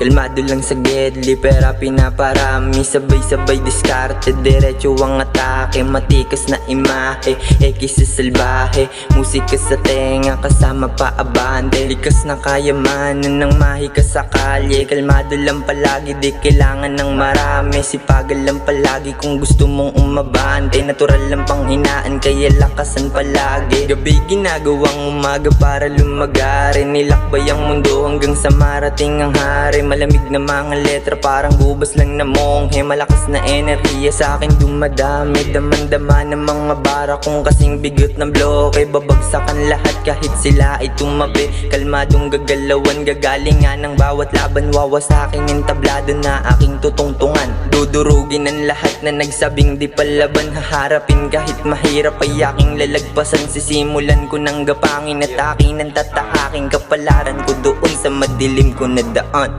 Kalmado lang sa gedli, pera pinaparami. Sabay-sabay diskarte, diretso ang atake. Matikas na imahe, ekis sa salbahe. Musika sa tenga, kasama pa abante. Likas na kayamanan ng mahika sa kalye. Kalmado lang palagi, di kailangan ng marami. Sipagan lang palagi kung gusto mong umabante. Natural lang panghinaan, kaya lakasan palagi. Gabi ginagawang umaga para lumagari. Nilakbay ang mundo hanggang sa marating ang hari. Malamig na mga letra, parang gubas lang na monghe. Malakas na enerhiya sa akin dumadami. Daman-dama ng mga bara kung kasing bigot ng bloke. Babagsakan lahat kahit sila ay tumabi. Kalmadong gagalawan, gagalingan ng bawat laban. Wawasakin yung tablado na aking tutungtungan. Dudurugin ang lahat na nagsabing di palaban. Haharapin kahit mahirap ay aking lalagpasan. Sisimulan ko ng gapangin at akin ang tatahaking kapalaran ko doon sa madilim ko na daan.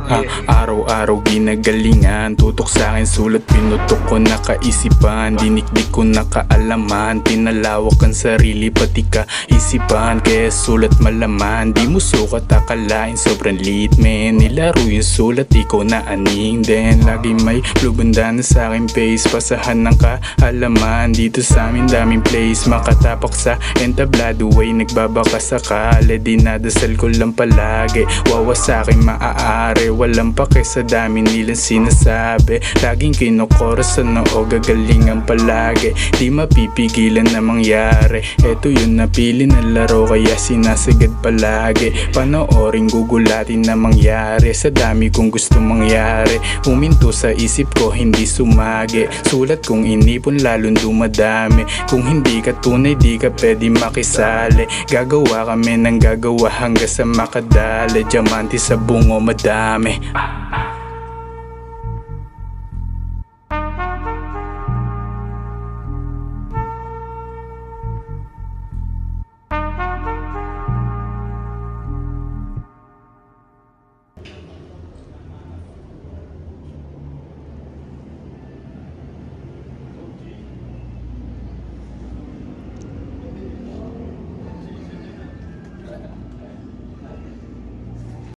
Araw-araw ginagalingan, tutok sa akin sulat, pinutok ko na kaisipan. Dinikdik ko na kaalaman, pinalawak ang sarili pati kaisipan. Kaya sulat malaman, di mo sukat akalain sobrang liit men. Nilaro yung sulat, ikaw na aning din. Lagi may blubanda na sa aking face, pasahan ng kaalaman. Dito sa amin daming place, makatapak sa entablado way. Nagbabaka sakali, dinadasal ko lang palagi. Wawasakin maaari, walang pake sa dami nilang sinasabi. Laging kinukorasan na o gagalingan palagi. Di mapipigilan na mangyari, eto yun napili na laro kaya sinasagad palagi. Panoorin gugulatin na mangyari, sa dami kong gusto mangyari. Huminto sa isip ko, hindi sumagi. Sulat kong inipon lalong dumadami. Kung hindi ka tunay di ka pwede makisali. Gagawa kami ng gagawa hanggang sa makadali. Diamante sa bungo madami.